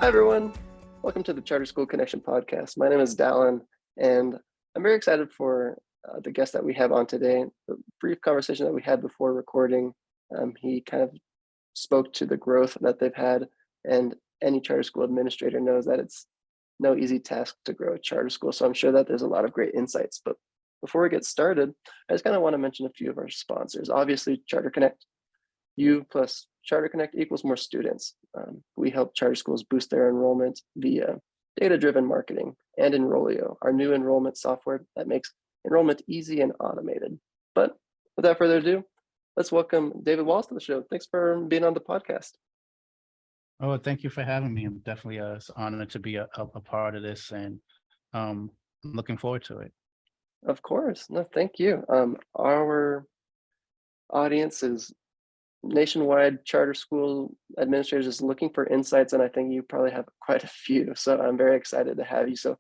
Hi, everyone. Welcome to the Charter School Connection podcast. My name is Dallan, and I'm very excited for the guest that we have on today. The brief conversation that we had before recording, he kind of spoke to the growth that they've had, and any charter school administrator knows that it's no easy task to grow a charter school. So I'm sure that there's a lot of great insights. But before we get started, I just kind of want to mention a few of our sponsors. Obviously, Charter Connect. U plus Charter Connect equals more students. We help charter schools boost their enrollment via data-driven marketing and Enrollio, our new enrollment software that makes enrollment easy and automated. But without further ado, let's welcome David Wallace to the show. Thanks for being on the podcast. Oh, thank you for having me. I'm definitely honored to be a part of this, and I'm looking forward to it. Of course. No, thank you. Our audience is nationwide charter school administrators is looking for insights, and I think you probably have quite a few. So I'm very excited to have you. So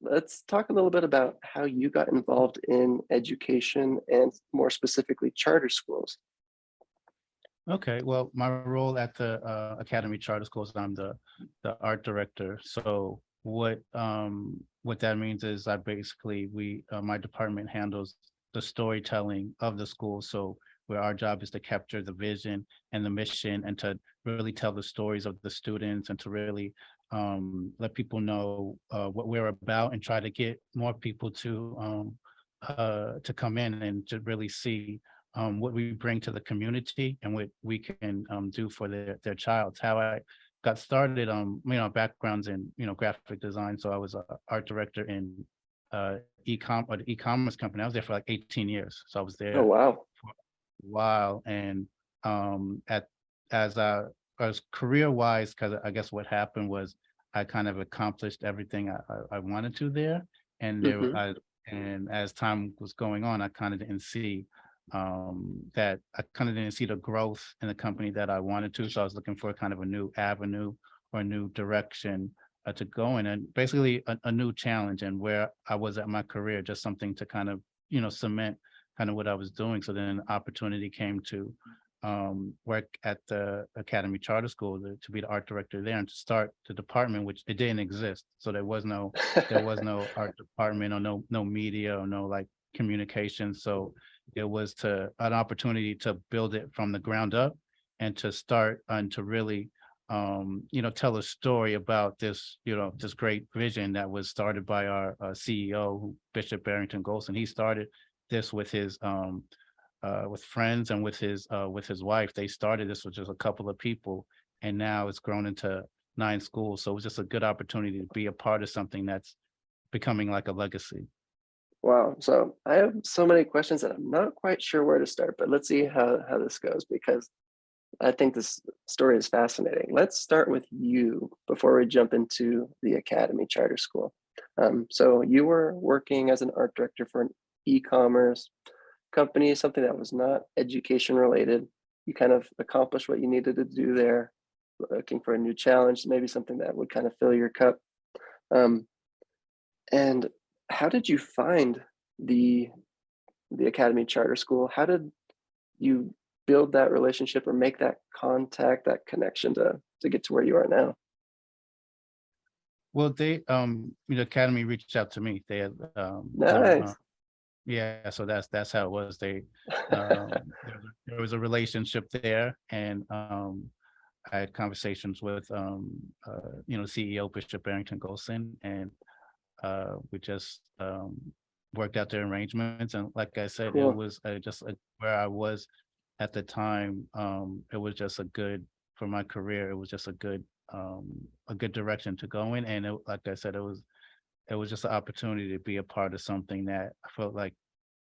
let's talk a little bit about how you got involved in education and more specifically charter schools. Okay, well, my role at the Academy Charter Schools, I'm the art director. So what that means is I basically my department handles the storytelling of the school. So where our job is to capture the vision and the mission and to really tell the stories of the students and to really let people know what we're about and try to get more people to come in and to really see what we bring to the community and what we can do for their child. How I got started, backgrounds in, graphic design. So I was an art director in the e-commerce company. I was there for like 18 years. So I was Oh, there wow. for a while. And as career wise, because I guess what happened was I kind of accomplished everything I wanted to there. And and as time was going on, I kind of didn't see the growth in the company that I wanted to. So I was looking for kind of a new avenue or a new direction to go in, and basically a new challenge. And where I was at my career, just something to kind of, cement kind of what I was doing. So then an opportunity came to work at the Academy Charter School to be the art director there and to start the department, which it didn't exist. So there was no art department or no media or no like communication. So it was an opportunity to build it from the ground up and to start and to really tell a story about this this great vision that was started by our CEO, Bishop Barrington Golson. He started this with his with friends and with his wife. They started this with just a couple of people, and now it's grown into 9 schools. So it was just a good opportunity to be a part of something that's becoming like a legacy. Wow. So I have so many questions that I'm not quite sure where to start, but let's see how this goes, because I think this story is fascinating. Let's start with you before we jump into the Academy Charter School. So you were working as an art director for an e-commerce company, something that was not education related. You kind of accomplished what you needed to do there, looking for a new challenge, maybe something that would kind of fill your cup. And how did you find the Academy Charter School? How did you build that relationship or make that contact, that connection to get to where you are now? Well, the Academy reached out to me. They had, Nice. yeah, so that's how it was. Um, there was a relationship there, and I had conversations with, CEO Bishop Barrington Golson, and we just worked out their arrangements. And like I said, it Cool. was where I was at the time. It was just for my career. It was just a good direction to go in. And like I said, it was just an opportunity to be a part of something that I felt like,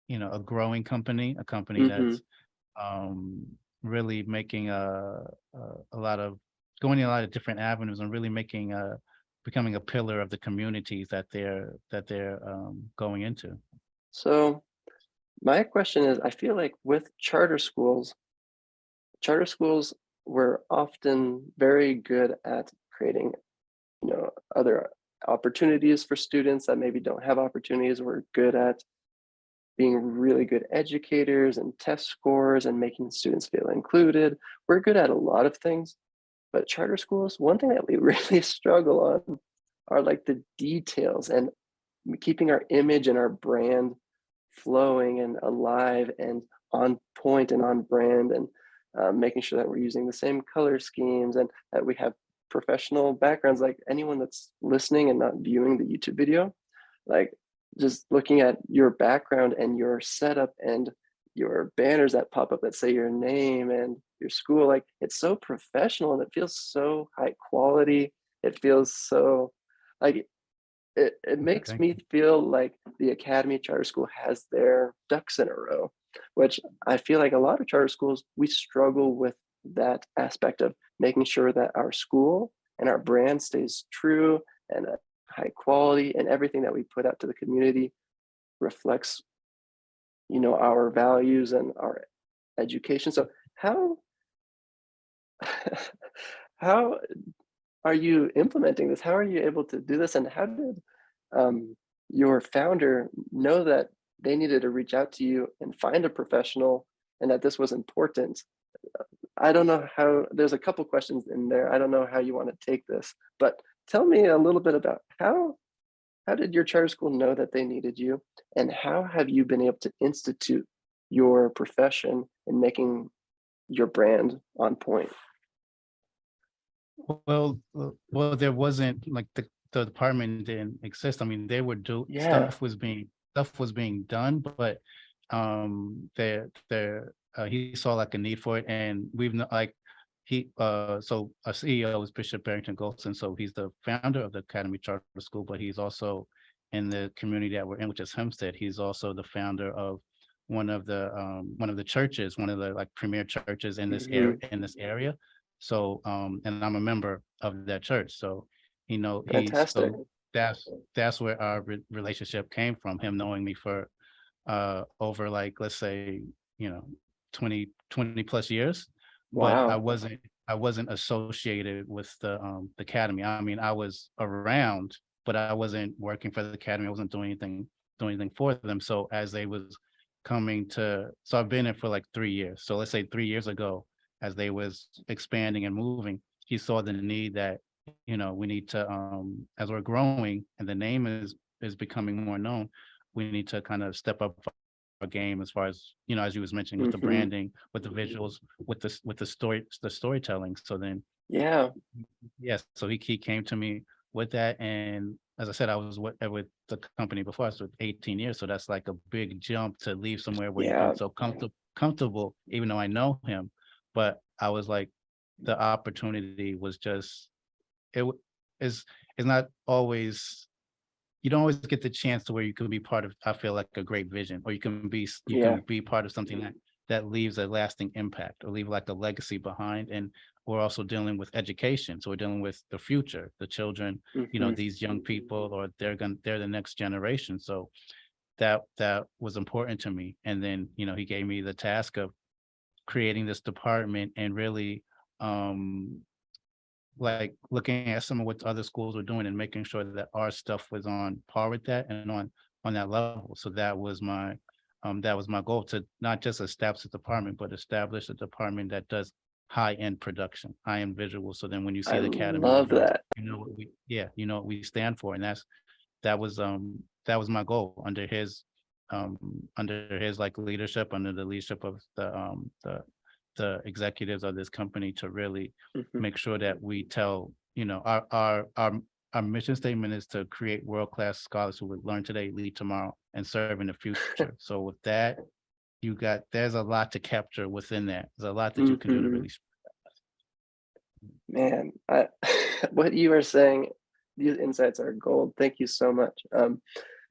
a growing company, a company Hmm. that's really making a lot of going in a lot of different avenues and really becoming a pillar of the communities that they're going into. So my question is, I feel like with charter schools were often very good at creating, other opportunities for students that maybe don't have opportunities. We're good at being really good educators and test scores and making students feel included. We're good at a lot of things. But charter schools, one thing that we really struggle on are like the details and keeping our image and our brand flowing and alive and on point and on brand, and making sure that we're using the same color schemes and that we have professional backgrounds. Like anyone that's listening and not viewing the YouTube video, like just looking at your background and your setup and your banners that pop up that say your name and your school, like it's so professional and it feels so high quality. It feels so like it Okay, makes thank me you. feel like the Academy Charter School has their ducks in a row, which I feel like a lot of charter schools, we struggle with that aspect of making sure that our school and our brand stays true and high quality, and everything that we put out to the community reflects, our values and our education. So how how are you implementing this? How are you able to do this? And how did your founder know that they needed to reach out to you and find a professional and that this was important? I don't know how, there's a couple questions in there. I don't know how you want to take this, but tell me a little bit about how did your charter school know that they needed you? And how have you been able to institute your profession in making your brand on point? Well, there wasn't like the department didn't exist. I mean, they were do Yeah. stuff was being done, but he saw like a need for it, and we've not like so our CEO is Bishop Barrington Golson, so he's the founder of the Academy Charter School, but he's also in the community that we're in, which is Hempstead. He's also the founder of one of the churches, one of the like premier churches in Hmm. this area. So and I'm a member of that church. So Fantastic. so that's where our relationship came from, him knowing me for over like let's say, you know, 20 plus years. But Wow. I wasn't associated with the academy. I mean, I was around, but I wasn't working for the academy. I wasn't doing anything for them. So as they was so I've been in for like 3 years. So let's say 3 years ago, as they was expanding and moving, he saw the need that, we need to, as we're growing and the name is becoming more known, we need to kind of step up our game as far as, as you was mentioning, with the Hmm. branding, with the visuals, with the storytelling. So then, Yeah. yes, so he came to me with that. And as I said, I was with the company before. I was with 18 years. So that's like a big jump to leave somewhere where you've Yeah. been so comfortable, even though I know him. But I was like, the opportunity was just, it w- is, is not always, you don't always get the chance to where you can be part of, I feel like, a great vision, or you Yeah. can be part of something that leaves a lasting impact or leave like a legacy behind. And we're also dealing with education. So we're dealing with the future, the children, Hmm. these young people, or they're the next generation. So that was important to me. And then, he gave me the task of creating this department and really um like looking at some of what other schools were doing and making sure that our stuff was on par with that and on that level. So that was my goal, to not just establish a department, but establish a department that does high-end production, high-end visual. So then when you see I the academy, love that. you know what we stand for. And that was my goal um under his like leadership, under the leadership of the executives of this company, to really Hmm. make sure that we tell, our mission statement is to create world-class scholars who would learn today, lead tomorrow, and serve in the future. So with that, there's a lot to capture within that. There's a lot that you can do to Hmm. really. Man, what you are saying, these insights are gold. Thank you so much.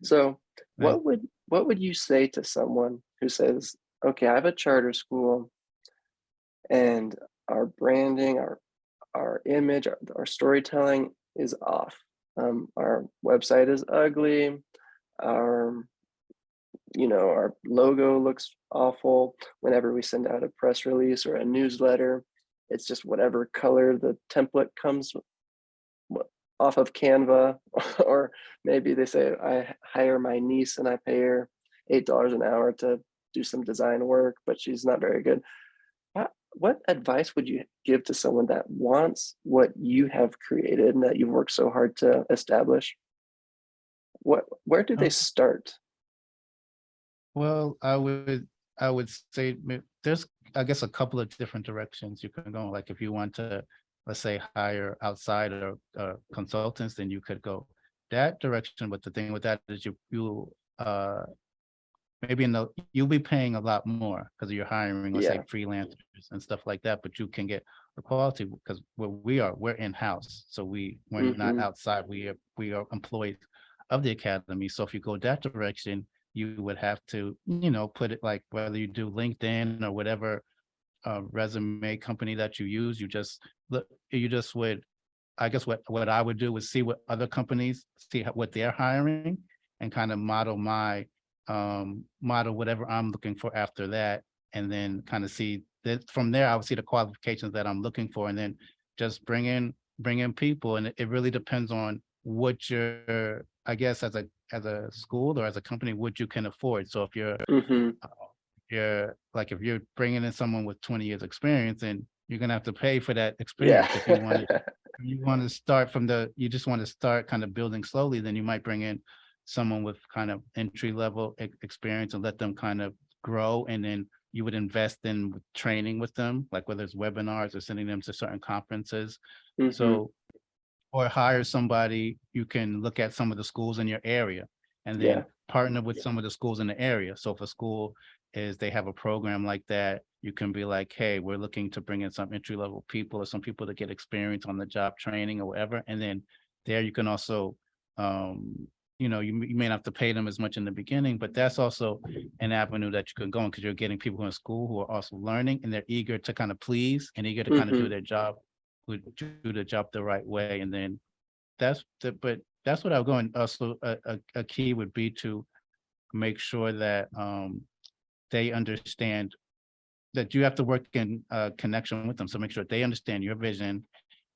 So Thank what would you say to someone who says, okay, I have a charter school and our branding, our image, our storytelling is off. Our website is ugly. Our our logo looks awful. Whenever we send out a press release or a newsletter, it's just whatever color the template comes off of Canva. Or maybe they say I hire my niece and I pay her $8 an hour to do some design work, but she's not very good. what advice would you give to someone that wants what you have created and that you've worked so hard to establish? Where do they Um, start? well, I would say there's, I guess, a couple of different directions you can go. Like if you want to, let's say, hire outside or consultants, then you could go that direction. But the thing with that is you maybe you'll be paying a lot more because you're hiring, let's say, Yeah. freelancers and stuff like that, but you can get the quality because we're in-house. So we're not Mhm. outside. We are employees of the academy. So if you go that direction, you would have to, put it like whether you do LinkedIn or whatever resume company that you use, you just would, I guess what I would do is see what other companies see what they're hiring and kind of model whatever I'm looking for after that, and then kind of see that from there I would see the qualifications that I'm looking for, and then just bring in people, and it really depends on what you're, I guess, as a school or as a company, what you can afford. So Mhm. if you're bringing in someone with 20 years experience, and you're gonna have to pay for that Yeah. experience. If you want to start you just want to start kind of building slowly, then you might bring in someone with kind of entry level experience and let them kind of grow, and then you would invest in training with them, like whether it's webinars or sending them to certain conferences. Mhm. So, or hire somebody, you can look at some of the schools in your area and Yeah. then partner with some of the schools in the area. So if a school they have a program like that, you can be like, hey, we're looking to bring in some entry level people or some people to get experience on the job training or whatever. And then there you can also, you may not have to pay them as much in the beginning, but that's also an avenue that you can go in because you're getting people in school who are also learning and they're eager to kind of please and eager to kind of do Mhm. their job, would do the job the right way. And then but that's what I'll go. And also a key would be to make sure that they understand that you have to work in connection with them. So make sure they understand your vision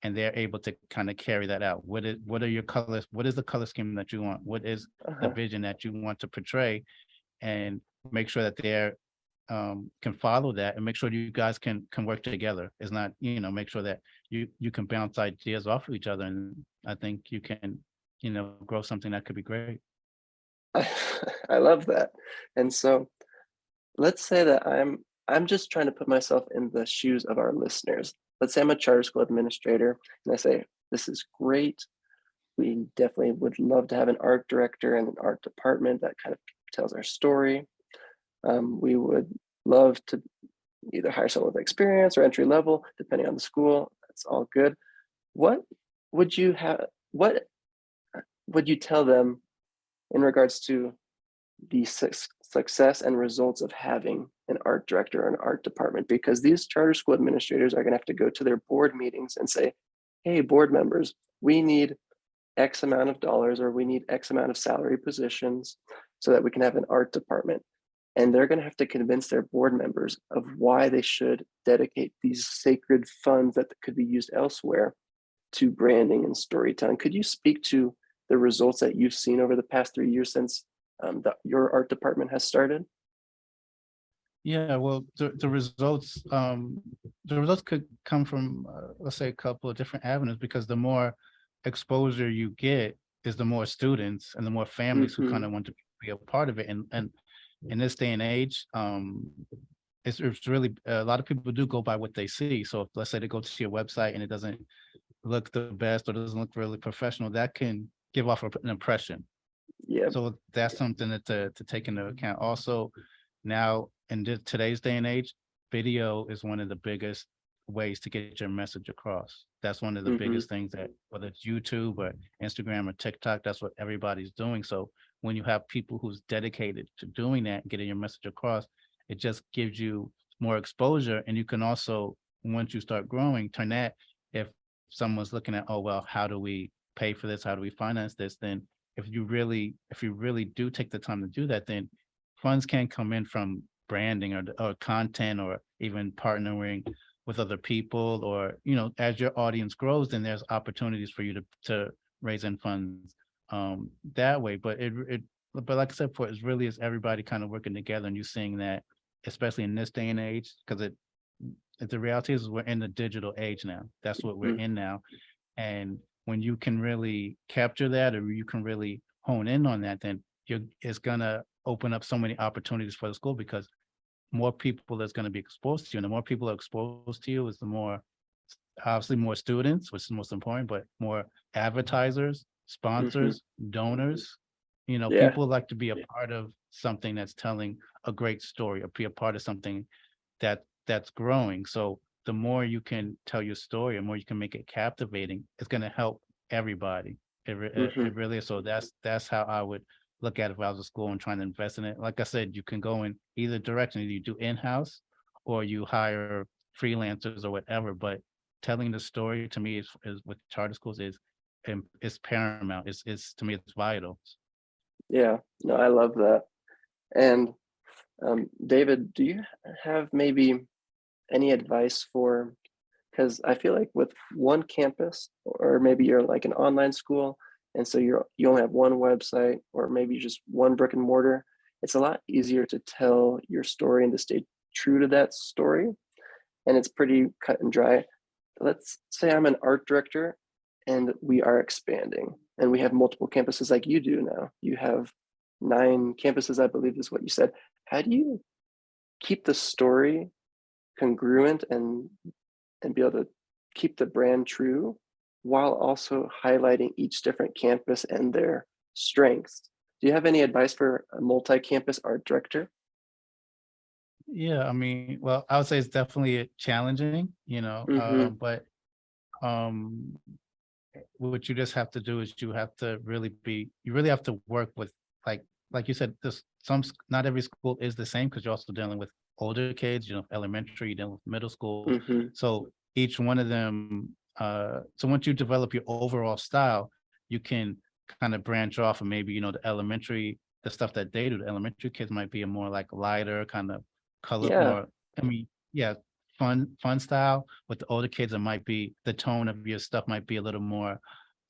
and they're able to kind of carry that out. What are your colors? What is the color scheme that you want? What is the Uh-huh. vision that you want to portray? And make sure that they're can follow that and make sure you guys can work together. It's not, make sure that you can bounce ideas off of each other. And I think you can, grow something that could be great. I I love that. And so let's say that I'm just trying to put myself in the shoes of our listeners. Let's say I'm a charter school administrator and I say, this is great. We definitely would love to have an art director and an art department that kind of tells our story. We would love to either hire someone with experience or entry level, depending on the school. That's all good. What would you have? What would you tell them in regards to the success and results of having an art director or an art department? Because these charter school administrators are going to have to go to their board meetings and say, hey, board members, we need X amount of dollars or we need X amount of salary positions so that we can have an art department. And they're going to have to convince their board members of why they should dedicate these sacred funds that could be used elsewhere to branding and storytelling. Could you speak to the results that you've seen over the past 3 years since your art department has started? Yeah, well, the results could come from, let's say, a couple of different avenues, because the more exposure you get is the more students and the more families who kind Hmm. of want to be a part of it. And in this day and age, it's really, a lot of people do go by what they see. So if, let's say, they go to your website and it doesn't look the best or doesn't look really professional, that can give off an impression. Yeah. So that's something to take into account. Also, now in today's day and age, video is one of the biggest ways to get your message across. That's one of the Hmm. biggest things, that whether it's YouTube or Instagram or TikTok, that's what everybody's doing. So when you have people who's dedicated to doing that and getting your message across, it just gives you more exposure. And you can also, once you start growing, turn that, if someone's looking at, oh, well, how do we pay for this? How do we finance this? Then if you really do take the time to do that, then funds can come in from branding or content, or even partnering with other people, or as your audience grows, then there's opportunities for you to raise in funds that way. But like I said, for it really is everybody kind of working together, and you seeing that, especially in this day and age, because the reality is we're in the digital age now. That's what we're Mm, in now. And when you can really capture that, or you can really hone in on that, then it's gonna open up so many opportunities for the school, because more people that's going to be exposed to you, and the more people are exposed to you is the more, obviously, more students, which is most important, but more advertisers, mhm. sponsors, donors. Yeah. People like to be a part of something that's telling a great story, or be a part of something that's growing. So the more you can tell your story, the more you can make it captivating, it's going to help everybody. Mhm. It really is. So that's how I would look at it if I was a school and trying to invest in it. Like I said, you can go in either direction. Either you do in-house or you hire freelancers or whatever. But telling the story, to me, is with charter schools, is paramount. It's to me, it's vital. Yeah. No, I love that. And David, do you have maybe any advice for, because I feel like with one campus, or maybe you're like an online school, and so you only have one website, or maybe just one brick and mortar, it's a lot easier to tell your story and to stay true to that story. And it's pretty cut and dry. Let's say I'm an art director and we are expanding and we have multiple campuses like you do now. You have 9 campuses, I believe is what you said. How do you keep the story congruent and be able to keep the brand true while also highlighting each different campus and their strengths? Do you have any advice for a multi-campus art director? Yeah, I mean, well, I would say it's definitely challenging, Mm-hmm. but um what you just have to do is you really have to work with, like you said, this not every school is the same, because you're also dealing with older kids, elementary, you're dealing with middle schools. Mm-hmm. So each one of them, so once you develop your overall style, you can kind of branch off, and maybe, the stuff that they do, the elementary kids might be a more like lighter kind of color, Yeah. more, I mean, yeah, fun style. With the older kids, it might be the tone of your stuff might be a little more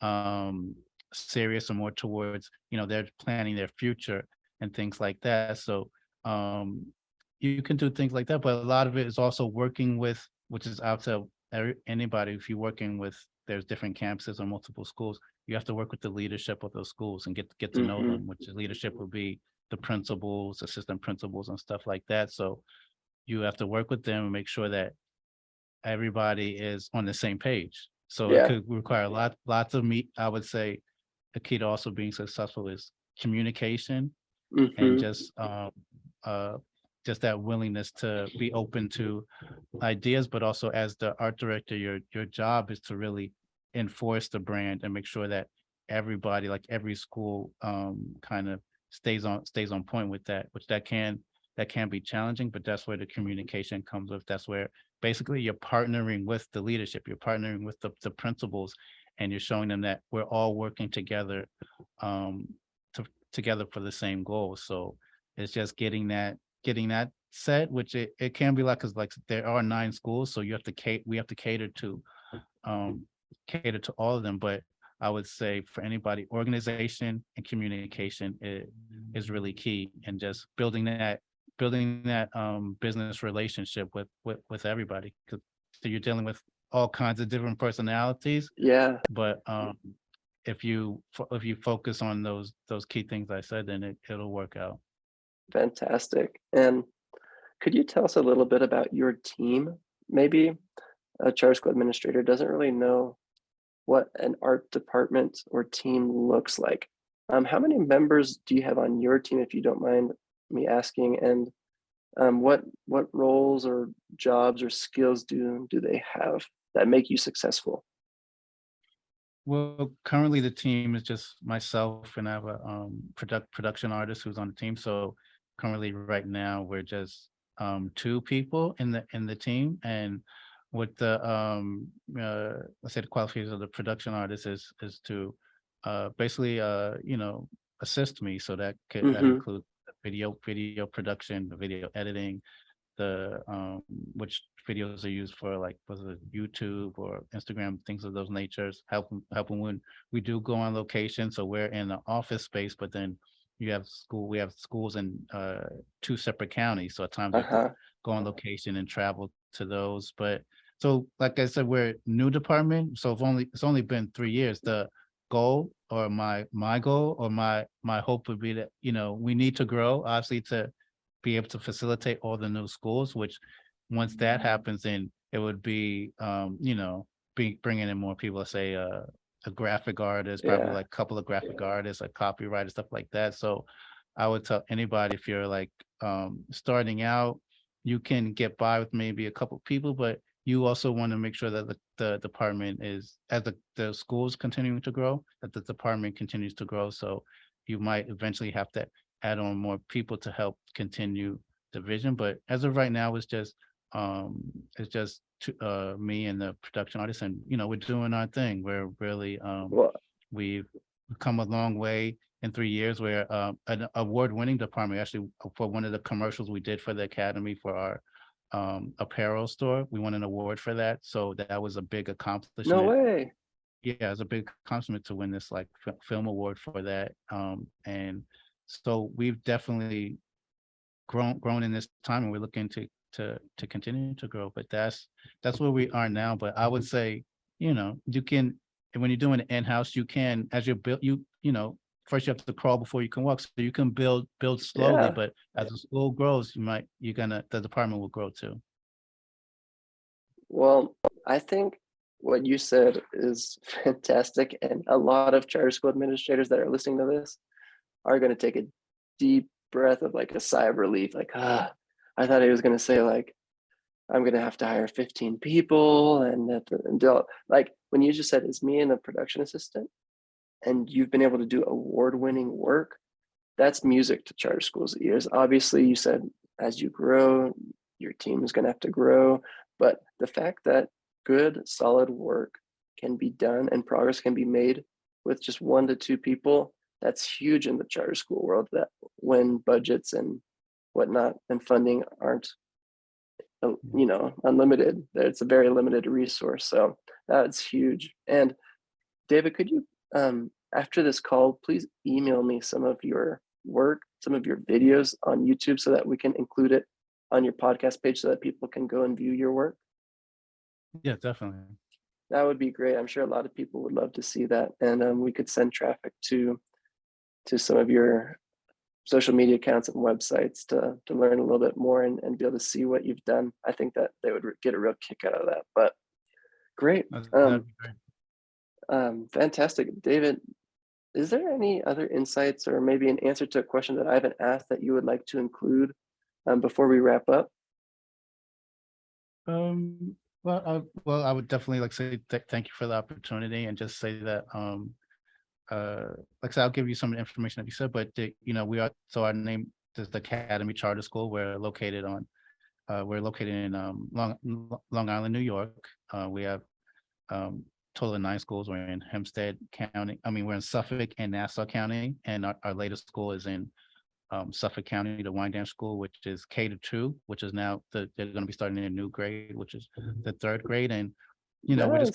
um serious, or more towards, they're planning their future and things like that. So um you can do things like that, but a lot of it is also working with, which is out to anybody. If you're working with, there's different campuses or multiple schools, you have to work with the leadership of those schools and get to know Mm-hmm. them, which is leadership would be the principals, assistant principals, and stuff like that. So you have to work with them and make sure that everybody is on the same page. So it Yeah. could require lots of meet. I would say the key to also being successful is communication, and Mm-hmm. uh just that willingness to be open to ideas. But also, as the art director, your job is to really enforce the brand and make sure that everybody, like every school, kind of stays on point with that, which that can be challenging, but that's where the communication comes with. That's where basically you're partnering with the leadership, you're partnering with the principals, and you're showing them that we're all working together, um, together for the same goal. So it's just getting that set, which it can be like, because like there are 9 schools, so we have to um cater to all of them. But I would say for anybody, organization and communication is really key, and just building that business relationship with everybody. 'Cause so you're dealing with all kinds of different personalities, Yeah. but if you focus on those key things I said, then it'll work out. Fantastic. And could you tell us a little bit about your team? Maybe a charter school administrator doesn't really know what an art department or team looks like. How many members do you have on your team, if you don't mind me asking? And what roles or jobs or skills do they have that make you successful? Well, currently the team is just myself, and I have a production artist who's on the team. So currently, right now, we're just 2 people in the team. And with the let's say the qualifications of the production artist is to basically assist me. So that Mm-hmm. includes video production, the video editing, the which videos are used for, like, was it YouTube or Instagram, things of those natures, helping when we do go on location. So we're in the office space, but then we have schools in 2 separate counties. So at times you have to Uh-huh. go on location and travel to those. But so like I said, we're a new department, so it's only been 3 years. The goal or my goal or my hope would be that, we need to grow, obviously, to be able to facilitate all the new schools, which once that happens, then it would be, bringing in more people, let's say, a graphic artist, probably Yeah. like a couple of graphic artists, a copywriter, stuff like that. So I would tell anybody, if you're like starting out, you can get by with maybe a couple people, but you also want to make sure that the department is, as the school's continuing to grow, that the department continues to grow. So you might eventually have to add on more people to help continue the vision. But as of right now, it's just me and the production artist, and we're doing our thing. We're really Well, we've come a long way in 3 years. We're an award-winning department. Actually, for one of the commercials we did for the Academy for our apparel store, we won an award for that. So that was a big no accomplishment. way. Yeah, it's a big accomplishment to win this like film award for that. And so we've definitely grown in this time, and we're looking to continue to grow. But that's where we are now. But I would say, you can, and when you're doing it in-house, you can, as you're built, first you have to crawl before you can walk. So you can build slowly, Yeah. but as the school grows, the department will grow too. Well, I think what you said is fantastic, and a lot of charter school administrators that are listening to this are going to take a deep breath of like a sigh of relief, like, I thought he was going to say like, I'm going to have to hire 15 people, like when you just said it's me and a production assistant, and you've been able to do award-winning work, that's music to charter schools' ears. Obviously, you said as you grow, your team is going to have to grow, but the fact that good, solid work can be done and progress can be made with just 1 to 2 people, that's huge in the charter school world. That when budgets and whatnot and funding aren't, unlimited, it's a very limited resource. So that's huge. And David, could you, after this call, please email me some of your work, some of your videos on YouTube so that we can include it on your podcast page so that people can go and view your work? Yeah, definitely. That would be great. I'm sure a lot of people would love to see that. And we could send traffic to some of your social media accounts and websites to learn a little bit more and be able to see what you've done. I think that they would get a real kick out of that. But great. That'd be great. Fantastic. David, is there any other insights or maybe an answer to a question that I haven't asked that you would like to include before we wrap up? I would definitely like say thank you for the opportunity, and just say that like I said, I'll give you some of the information that you said, but we are, so our name is the Academy Charter School. We're located in Long Island, New York. We have total of 9 schools. We're in Hempstead County. We're in Suffolk and Nassau County, and our latest school is in Suffolk County, the Wyandotte School, which is K-2, which is now they're going to be starting a new grade, which is the 3rd grade. And Nice.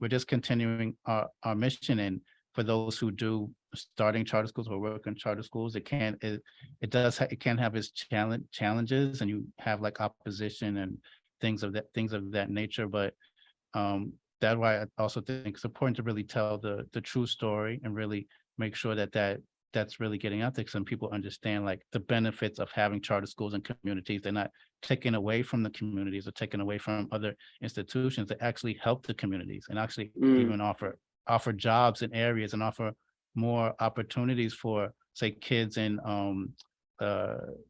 we're just continuing our mission. And for those who do starting charter schools or work in charter schools, it can have its challenges, and you have like opposition and things of that nature. But that's why I also think it's important to really tell the true story, and really make sure that's really getting out there, so people understand like the benefits of having charter schools and communities. They're not taken away from the communities or taken away from other institutions. That actually help the communities, and actually Mm, even offer jobs in areas, and offer more opportunities for, say, kids in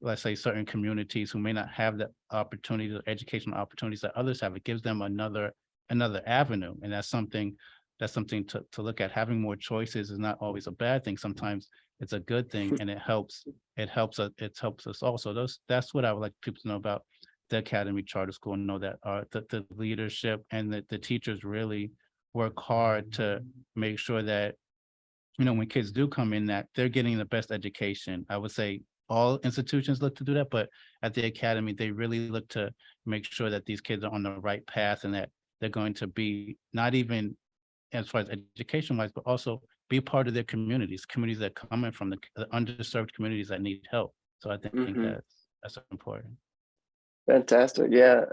let's say certain communities who may not have the opportunities or educational opportunities that others have. It gives them another avenue, and that's something to look at. Having more choices is not always a bad thing. Sometimes it's a good thing, and it helps us also. That's what I would like people to know about the Academy Charter School, and know that the leadership and the teachers really work hard to make sure that, when kids do come in, that they're getting the best education. I would say all institutions look to do that, but at the Academy, they really look to make sure that these kids are on the right path, and that they're going to be, not even as far as education wise, but also be part of their communities that come in from the underserved communities that need help. So I think mhm. that's important. Fantastic. Yeah.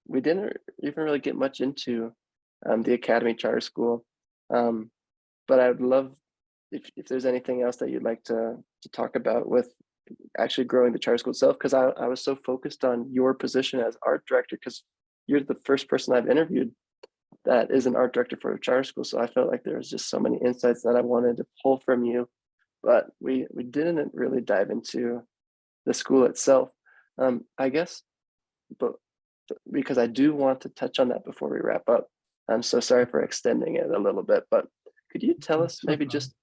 We didn't even really get much into the Academy Charter School. Um, but I would love if there's anything else that you'd like to talk about with actually growing the charter school itself, because I was so focused on your position as art director, because you're the first person I've interviewed that is an art director for a charter school. So I felt like there was just so many insights that I wanted to pull from you, but we didn't really dive into the school itself. I guess, but because I do want to touch on that before we wrap up. I'm so sorry for extending it a little bit, but could you tell us It's no maybe problem. just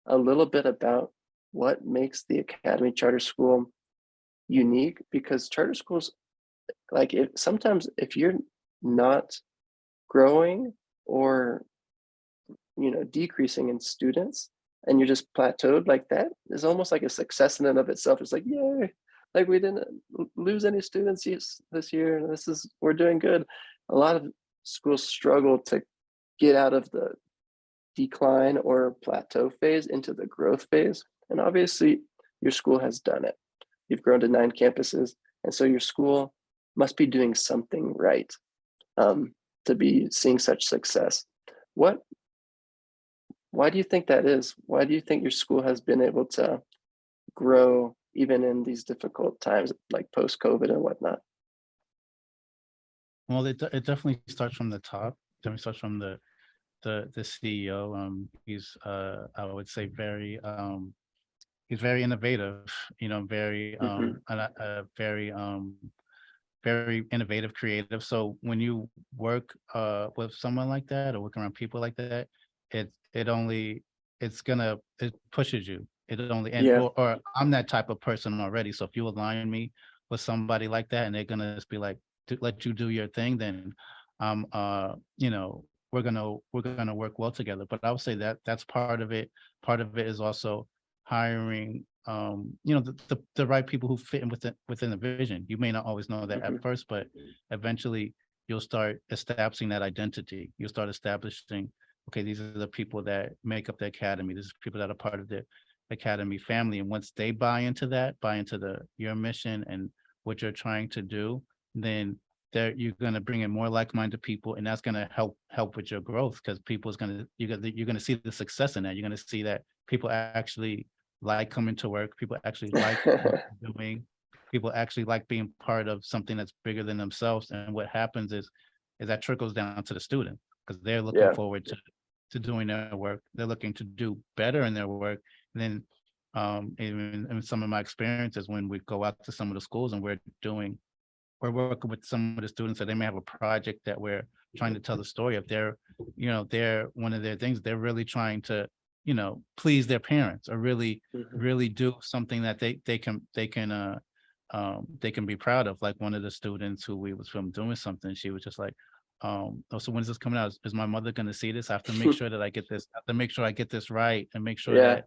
a little bit about what makes the Academy Charter School unique? Because charter schools, like, if sometimes if you're not growing or decreasing in students and you're just plateaued, like that is almost like a success in and of itself. It's like, yay, like we didn't lose any students this year. This is, we're doing good. A lot of schools struggle to get out of the decline or plateau phase into the growth phase. And obviously your school has done it. You've grown to 9 campuses. And so your school must be doing something right, um, to be seeing such success. What Why do you think that is? Why do you think your school has been able to grow even in these difficult times, like post COVID and whatnot? Well, it definitely starts from the top. Definitely starts from the CEO. He's I would say he's very innovative. Very Hmm. very very innovative, creative. So when you work with someone like that or work around people like that, it only it pushes you. It only and Yeah, or I'm that type of person already. So if you align me with somebody like that and they're gonna just be like to let you do your thing, then we're gonna work well together. But I would say that that's part of it. Part of it is also hiring the right people who fit in within the vision. You may not always know that at hmm, first, but eventually you'll start establishing that identity. You'll start establishing, okay, these are the people that make up the academy. These are people that are part of the academy family. And once they buy into that, buy into the your mission and what you're trying to do, then you're going to bring in more like-minded people, and that's going to help with your growth because people's going to you're going to see the success in that. You're going to see that people actually like coming to work. People actually like what they're doing. People actually like being part of something that's bigger than themselves. And what happens is that trickles down to the student because they're looking yeah, forward to doing their work. They're looking to do better in their work. And then even in some of my experiences when we go out to some of the schools and we're working with some of the students that they may have a project that we're trying to tell the story of they're one of their things they're really trying to please their parents or really hmm, really do something that they can be proud of. Like one of the students who we was from doing something, she was just like, oh, so when's this coming out? Is my mother going to see this? I have to make sure that I get this. I have to make sure I get this right and make sure yeah,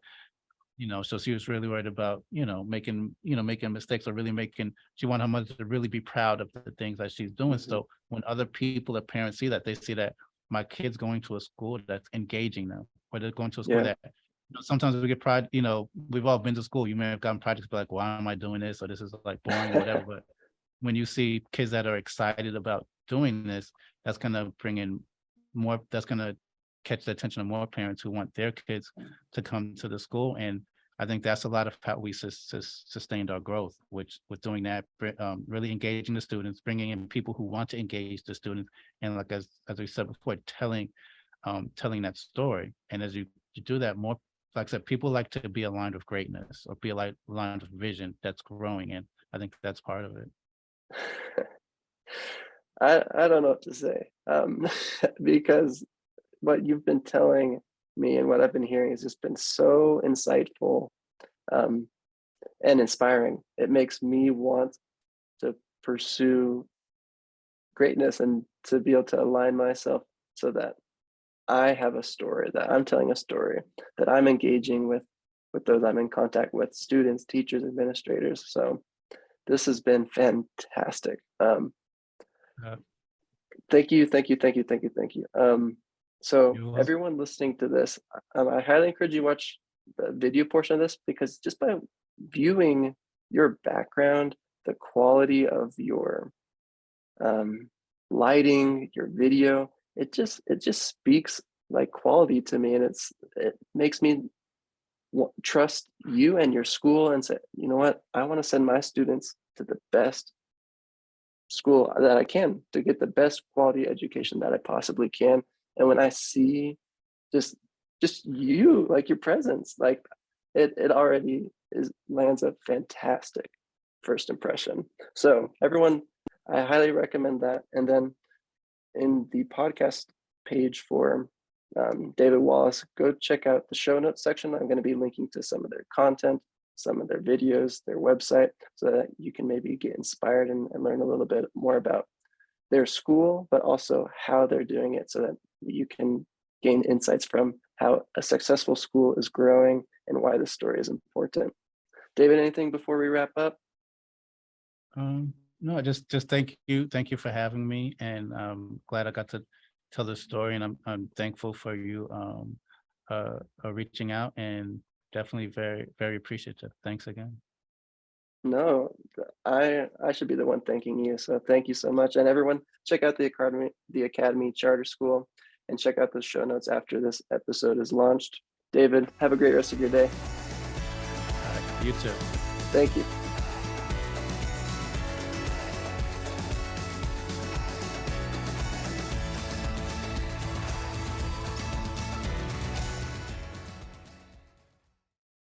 that so she was really worried about, making mistakes or really she wanted her mother to really be proud of the things that she's doing. hmm, So when other people or parents see that, they see that my kid's going to a school that's engaging them, or they're going to a school yeah, that, sometimes we get pride, we've all been to school. You may have gotten projects, be like, why am I doing this? Or this is like boring or whatever. But when you see kids that are excited about doing this, that's going to bring in that's going to catch the attention of more parents who want their kids to come to the school. And I think that's a lot of how we sustained our growth, which with doing that, really engaging the students, bringing in people who want to engage the students, and like as we said before, telling that story. And as you do that, more like I said, people like to be aligned with greatness or be aligned with vision that's growing, and I think that's part of it. I don't know what to say, because what you've been telling me and what I've been hearing has just been so insightful, um, and inspiring. It makes me want to pursue greatness and to be able to align myself so that I have a story, that I'm telling a story, that I'm engaging with those I'm in contact with, students, teachers, administrators. So this has been fantastic. Uh, Thank you, thank you, thank you, thank you, thank you. So you was everyone listening to this, I highly encourage you watch the video portion of this, because just by viewing your background the quality of your lighting, your video, it just speaks like quality to me, and it makes me trust you and your school and say, you know what, I want to send my students to the best school that I can to get the best quality education that I possibly can. And when I see just you, like your presence, like it already lands a fantastic first impression. So everyone, I highly recommend that. And then in the podcast page for David Wallace, go check out the show notes section. I'm going to be linking to some of their content, some of their videos, their website, so that you can maybe get inspired and learn a little bit more about their school, but also how they're doing it, so that you can gain insights from how a successful school is growing and why this story is important. David, anything before we wrap up? No, just thank you for having me, and glad I got to tell the story, and I'm thankful for you reaching out, and definitely very appreciative. Thanks again. No, I should be the one thanking you. So thank you so much. And everyone, check out the Academy Charter School, and check out the show notes after this episode is launched. David, have a great rest of your day. All right, you too. Thank you.